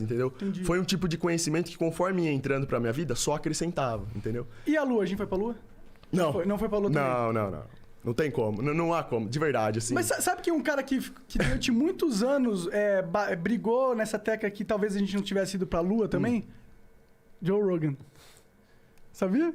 entendeu? Entendi. Foi um tipo de conhecimento que, conforme ia entrando pra minha vida, só acrescentava, entendeu? E a Lua? A gente foi pra Lua? Não. Não foi pra Lua também? Não. Não tem como. Não há como. De verdade, assim. Mas sabe que um cara que durante muitos anos brigou nessa tecla que talvez a gente não tivesse ido pra Lua também? Joe Rogan. Sabia?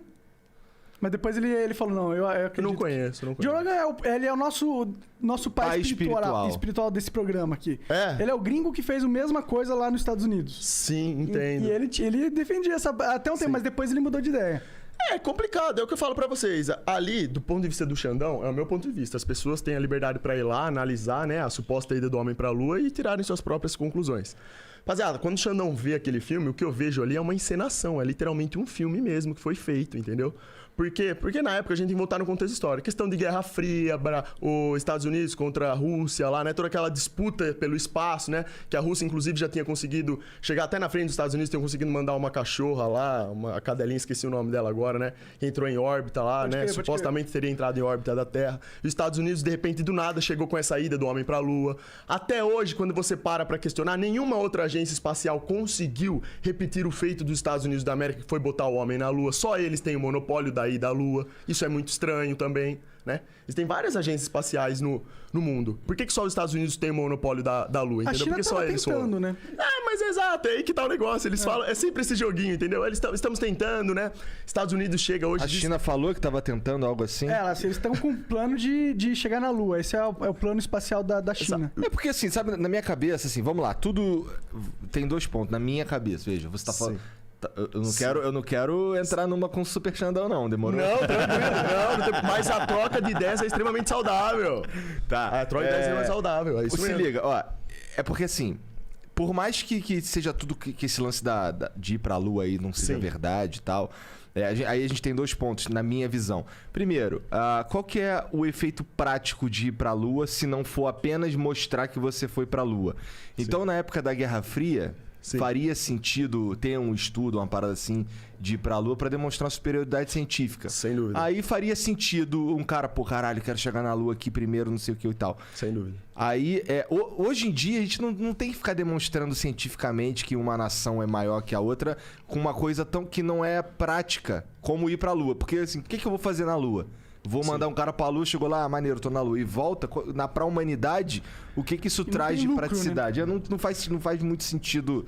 Mas depois ele falou, não, eu acredito. Eu não conheço. Joe Rogan ele é o nosso pai espiritual desse programa aqui. É? Ele é o gringo que fez a mesma coisa lá nos Estados Unidos. Sim, entendo. E ele defendia essa até um tempo, mas depois ele mudou de ideia. É complicado, é o que eu falo pra vocês. Ali, do ponto de vista do Xandão, é o meu ponto de vista. As pessoas têm a liberdade pra ir lá, analisar, né, a suposta ida do homem pra Lua e tirarem suas próprias conclusões. Rapaziada, quando o Xandão vê aquele filme, o que eu vejo ali é uma encenação, é literalmente um filme mesmo que foi feito, entendeu? Por quê? Porque na época a gente tem que voltar no contexto histórico. Questão de Guerra Fria, os Estados Unidos contra a Rússia lá, né? Toda aquela disputa pelo espaço, né? Que a Rússia, inclusive, já tinha conseguido chegar até na frente dos Estados Unidos, tinham conseguido mandar uma cachorra lá, a cadelinha, esqueci o nome dela agora, né? Que entrou em órbita lá, né? Supostamente teria entrado em órbita da Terra. E os Estados Unidos, de repente, do nada, chegou com essa ida do homem pra Lua. Até hoje, quando você para questionar, nenhuma outra agência espacial conseguiu repetir o feito dos Estados Unidos da América, que foi botar o homem na Lua. Só eles têm o monopólio da ida à Lua. Isso é muito estranho também, né? Existem várias agências espaciais no mundo. Por que só os Estados Unidos têm o monopólio da Lua, entendeu? Porque só eles tentando, né? Mas exato, é aí que tá o negócio. Eles falam, é sempre esse joguinho, entendeu? Estamos tentando, né? Estados Unidos chega hoje... A China falou que tava tentando algo assim? Eles estão com um plano de chegar na Lua. Esse é o plano espacial da China. É porque assim, sabe, na minha cabeça, assim, vamos lá, tudo tem dois pontos. Na minha cabeça, veja, você tá falando... Eu não quero entrar numa com Super Xandão, não. Demorou? Não, tranquilo. Não, mas a troca de ideias é extremamente saudável. Tá. A troca de ideias é mais saudável. É isso mesmo. Se liga, ó. É porque assim, por mais que seja tudo que esse lance de ir pra Lua aí não seja verdade e tal, aí a gente tem dois pontos, na minha visão. Primeiro, qual que é o efeito prático de ir pra Lua se não for apenas mostrar que você foi pra Lua? Então, na época da Guerra Fria... faria sentido ter um estudo, uma parada assim, de ir pra Lua pra demonstrar superioridade científica. Sem dúvida. Aí faria sentido um cara, pô, caralho, quero chegar na Lua aqui primeiro, não sei o que e tal. Sem dúvida. Aí, hoje em dia, a gente não tem que ficar demonstrando cientificamente que uma nação é maior que a outra com uma coisa tão que não é prática, como ir pra Lua. Porque, assim, o que eu vou fazer na Lua? Vou mandar um cara pra Lua, chegou lá, maneiro, tô na Lua, e volta pra humanidade, o que isso traz de lucro, praticidade? Né? Não faz muito sentido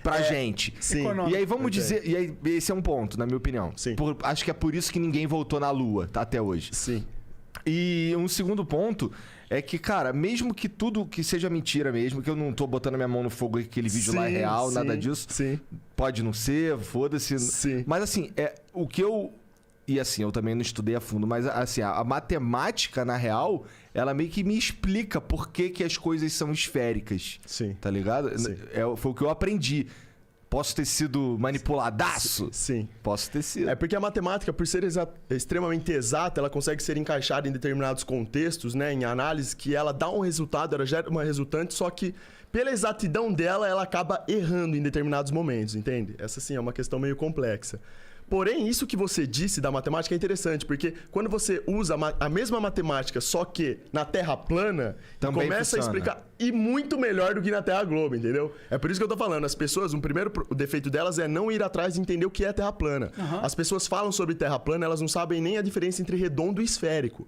pra gente. Sim. E aí vamos dizer, e aí esse é um ponto, na minha opinião. Sim. Acho que é por isso que ninguém voltou na Lua, tá, até hoje. Sim. E um segundo ponto é que, cara, mesmo que tudo que seja mentira mesmo, que eu não tô botando minha mão no fogo que aquele vídeo lá é real, nada disso. Sim. Pode não ser, foda-se. Sim. Mas assim, o que eu... E assim, eu também não estudei a fundo, mas assim, a matemática, na real, ela meio que me explica por que as coisas são esféricas. Sim. Tá ligado? Sim. Foi o que eu aprendi. Posso ter sido manipuladaço? Sim. Posso ter sido. É porque a matemática, por ser extremamente exata, ela consegue ser encaixada em determinados contextos, né? Em análise, que ela dá um resultado, ela gera uma resultante, só que pela exatidão dela, ela acaba errando em determinados momentos, entende? Essa sim é uma questão meio complexa. Porém, isso que você disse da matemática é interessante, porque quando você usa a mesma matemática, só que na Terra plana, também começa funciona. a explicar, e muito melhor do que na Terra globo, entendeu? É por isso que eu tô falando, as pessoas, o defeito delas é não ir atrás de entender o que é Terra plana. As pessoas falam sobre Terra plana, elas não sabem nem a diferença entre redondo e esférico.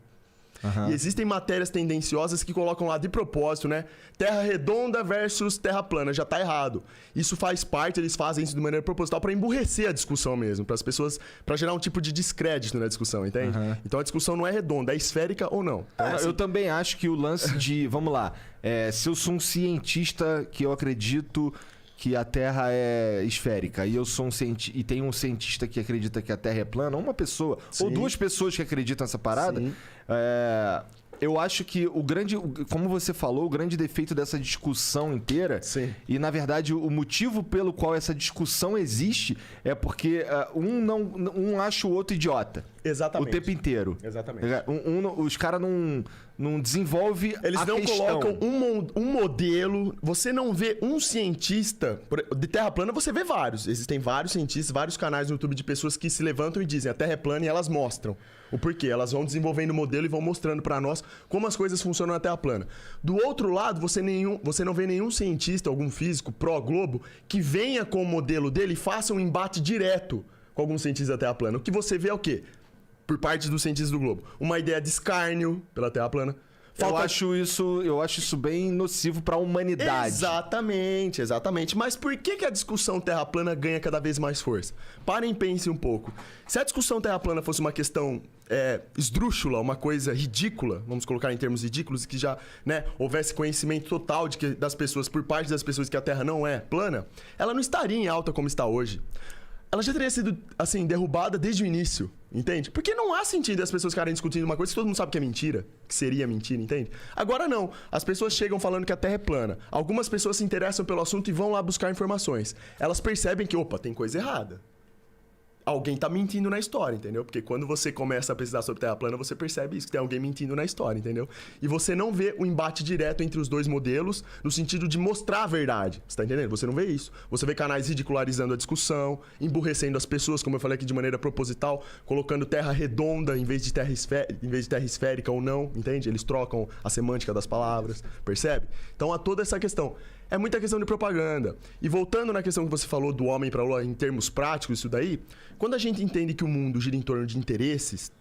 E existem matérias tendenciosas que colocam lá de propósito, né? Terra redonda versus terra plana, já tá errado. Isso faz parte, eles fazem isso de maneira proposital para emburrecer a discussão mesmo, para as pessoas, para gerar um tipo de descrédito na discussão, entende? Então a discussão não é redonda, é esférica ou não. Então, Eu também acho que o lance de, vamos lá, se eu sou um cientista que eu acredito que a Terra é esférica e eu sou e tem um cientista que acredita que a Terra é plana, uma pessoa ou duas pessoas que acreditam nessa parada, eu acho que como você falou, o grande defeito dessa discussão inteira, e na verdade o motivo pelo qual essa discussão existe é porque um acha o outro idiota. Exatamente. O tempo inteiro. Exatamente. Os caras não desenvolve Eles a não questão. colocam um modelo. Você não vê um cientista. De Terra plana, você vê vários. Existem vários cientistas, vários canais no YouTube de pessoas que se levantam e dizem a Terra é plana e elas mostram o porquê. Elas vão desenvolvendo o modelo e vão mostrando pra nós como as coisas funcionam na Terra plana. Do outro lado, você não vê nenhum cientista, algum físico pró-globo que venha com o modelo dele e faça um embate direto com algum cientista da Terra plana. O que você vê é o quê? Por parte dos cientistas do globo. Uma ideia de escárnio pela Terra plana. Eu acho isso bem nocivo pra humanidade. Exatamente. Mas por que a discussão terra plana ganha cada vez mais força? Parem e pensem um pouco. Se a discussão terra plana fosse uma questão esdrúxula, uma coisa ridícula, vamos colocar em termos ridículos, que já houvesse conhecimento total das pessoas, por parte das pessoas, que a Terra não é plana, ela não estaria em alta como está hoje. Ela já teria sido, assim, derrubada desde o início, entende? Porque não há sentido as pessoas ficarem discutindo uma coisa que todo mundo sabe que é mentira, que seria mentira, entende? Agora não, as pessoas chegam falando que a Terra é plana. Algumas pessoas se interessam pelo assunto e vão lá buscar informações. Elas percebem que, opa, tem coisa errada. Alguém tá mentindo na história, entendeu? Porque quando você começa a pesquisar sobre Terra plana, você percebe isso, que tem alguém mentindo na história, entendeu? E você não vê o embate direto entre os dois modelos, no sentido de mostrar a verdade, você tá entendendo? Você não vê isso. Você vê canais ridicularizando a discussão, emburrecendo as pessoas, como eu falei aqui, de maneira proposital, colocando terra redonda em vez de terra esférica ou não, entende? Eles trocam a semântica das palavras, percebe? Então há toda essa questão. É muita questão de propaganda. E voltando na questão que você falou do homem para a lua em termos práticos, isso daí, quando a gente entende que o mundo gira em torno de interesses,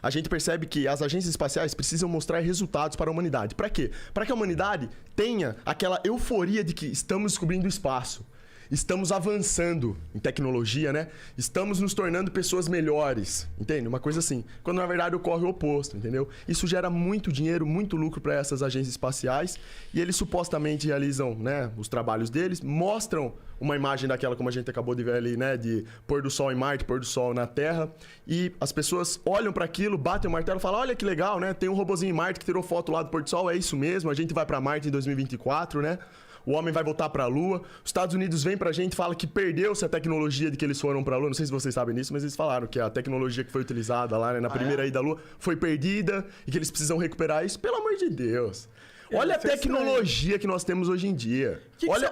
a gente percebe que as agências espaciais precisam mostrar resultados para a humanidade. Para quê? Para que a humanidade tenha aquela euforia de que estamos descobrindo o espaço. Estamos avançando em tecnologia, né? Estamos nos tornando pessoas melhores, entende? Uma coisa assim. Quando na verdade ocorre o oposto, entendeu? Isso gera muito dinheiro, muito lucro para essas agências espaciais e eles supostamente realizam, né, os trabalhos deles, mostram uma imagem daquela como a gente acabou de ver ali, né, de pôr do sol em Marte, pôr do sol na Terra, e as pessoas olham para aquilo, batem o martelo e falam: olha que legal, né? Tem um robozinho em Marte que tirou foto lá do pôr do sol, é isso mesmo, a gente vai para Marte em 2024, né? O homem vai voltar para a Lua. Os Estados Unidos vem pra gente e fala que perdeu-se a tecnologia de que eles foram para a Lua. Não sei se vocês sabem disso, mas eles falaram que a tecnologia que foi utilizada lá, né, na primeira ida à Lua foi perdida e que eles precisam recuperar isso. Pelo amor de Deus. Olha a tecnologia que nós temos hoje em dia.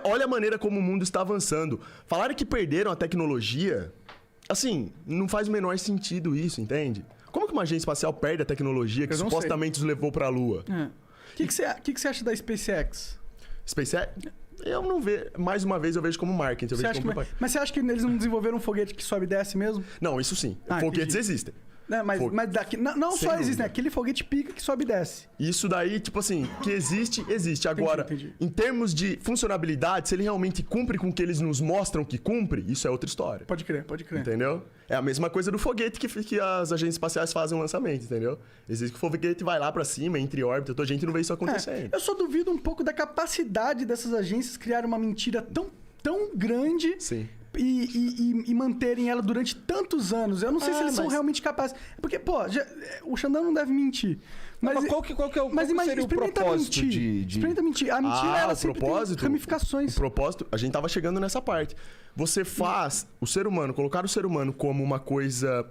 Olha a maneira como o mundo está avançando. Falaram que perderam a tecnologia, assim, não faz o menor sentido isso, entende? Como que uma agência espacial perde a tecnologia que supostamente os levou para a Lua? O que você acha da SpaceX? SpaceX? Eu não vejo. Mais uma vez eu vejo como marketing. Mas você acha que eles não desenvolveram um foguete que sobe e desce mesmo? Não, isso sim. Foguetes existem. Mas daqui, não só existe, né? Aquele foguete pica que sobe e desce. Isso daí, tipo assim, que existe. Agora, entendi. Em termos de funcionalidade, se ele realmente cumpre com o que eles nos mostram que cumpre, isso é outra história. Pode crer. Entendeu? É a mesma coisa do foguete que as agências espaciais fazem o lançamento, entendeu? Existe que o foguete vai lá pra cima, entre órbita, a gente não vê isso acontecendo. Eu só duvido um pouco da capacidade dessas agências criarem uma mentira tão grande. Sim. E manterem ela durante tantos anos. Eu não sei se eles são realmente capazes. Porque, pô, o Xandão não deve mentir. Mas qual seria o propósito de... Experimenta mentir. A mentira, ela sempre tem ramificações. O propósito, a gente tava chegando nessa parte. Você faz o ser humano, colocar o ser humano como uma coisa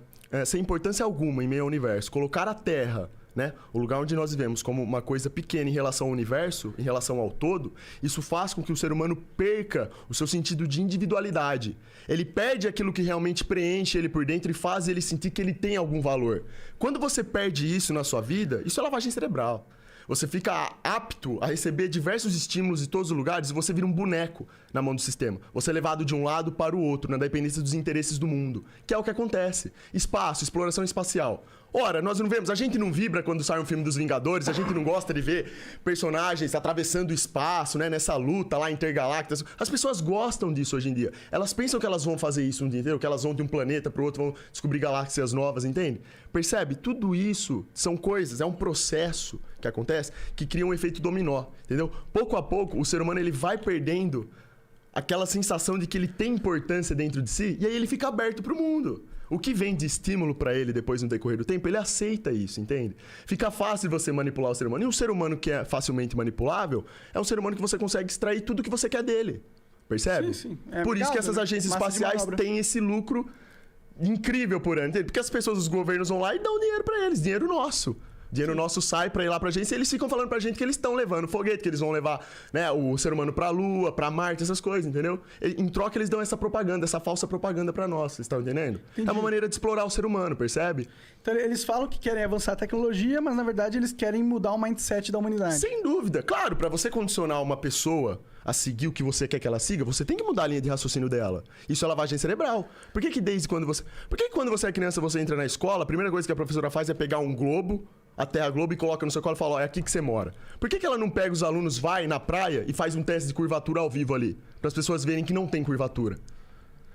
sem importância alguma em meio ao universo. Colocar a Terra, né, o lugar onde nós vivemos, como uma coisa pequena em relação ao universo, em relação ao todo, isso faz com que o ser humano perca o seu sentido de individualidade. Ele perde aquilo que realmente preenche ele por dentro e faz ele sentir que ele tem algum valor. Quando você perde isso na sua vida, isso é lavagem cerebral. Você fica apto a receber diversos estímulos de todos os lugares e você vira um boneco na mão do sistema. Você é levado de um lado para o outro, na dependência dos interesses do mundo. Que é o que acontece. Espaço, exploração espacial. Ora, nós não vemos, a gente não vibra quando sai um filme dos Vingadores, a gente não gosta de ver personagens atravessando o espaço, né, nessa luta lá intergaláctica. As pessoas gostam disso hoje em dia. Elas pensam que elas vão fazer isso um dia inteiro, que elas vão de um planeta para o outro, vão descobrir galáxias novas, entende? Percebe? Tudo isso são coisas, é um processo que acontece que cria um efeito dominó, entendeu? Pouco a pouco, o ser humano ele vai perdendo aquela sensação de que ele tem importância dentro de si e aí ele fica aberto para o mundo. O que vem de estímulo para ele depois no decorrer do tempo, ele aceita isso, entende? Fica fácil você manipular o ser humano. E um ser humano que é facilmente manipulável é um ser humano que você consegue extrair tudo que você quer dele. Percebe? Sim. Por isso que essas agências espaciais têm esse lucro incrível por ano. Porque as pessoas, os governos vão lá e dão dinheiro para eles, dinheiro nosso. Dinheiro nosso sai pra ir lá pra agência e eles ficam falando pra gente que eles estão levando foguete, que eles vão levar, né, o ser humano pra Lua, pra Marte, essas coisas, entendeu? Em troca eles dão essa propaganda, essa falsa propaganda pra nós, vocês estão entendendo? Entendi. É uma maneira de explorar o ser humano, percebe? Então eles falam que querem avançar a tecnologia, mas na verdade eles querem mudar o mindset da humanidade. Sem dúvida. Claro, pra você condicionar uma pessoa a seguir o que você quer que ela siga, você tem que mudar a linha de raciocínio dela. Isso é lavagem cerebral. Por que desde quando você... Por que quando você é criança, você entra na escola, a primeira coisa que a professora faz é pegar um globo, a Terra Globo, e coloca no seu colo e fala, ó, é aqui que você mora. Por que ela não pega os alunos, vai na praia e faz um teste de curvatura ao vivo ali? Para as pessoas verem que não tem curvatura.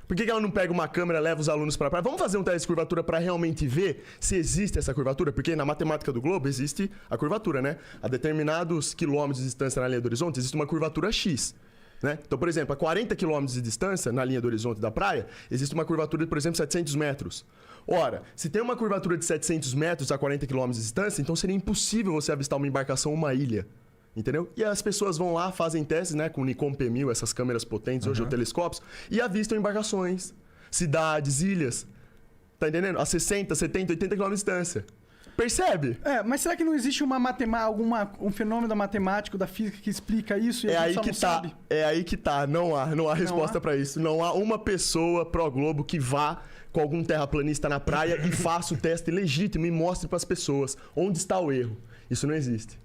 Por que ela não pega uma câmera e leva os alunos para a praia? Vamos fazer um teste de curvatura para realmente ver se existe essa curvatura? Porque na matemática do globo existe a curvatura, né? A determinados quilômetros de distância na linha do horizonte existe uma curvatura X. Né? Então, por exemplo, a 40 km de distância na linha do horizonte da praia, existe uma curvatura de, por exemplo, 700 metros. Ora, se tem uma curvatura de 700 metros a 40 km de distância, então seria impossível você avistar uma embarcação ou uma ilha. Entendeu? E as pessoas vão lá, fazem testes, né, com o Nikon P1000, essas câmeras potentes, hoje telescópios, e avistam embarcações, cidades, ilhas. Tá entendendo? A 60, 70, 80 km de distância. Percebe? Mas será que não existe um fenômeno matemático da física que explica isso e a gente só não sabe? É aí que tá. Não há resposta pra isso. Não há uma pessoa pró-globo que vá com algum terraplanista na praia e faça o teste legítimo e mostre pras pessoas onde está o erro. Isso não existe.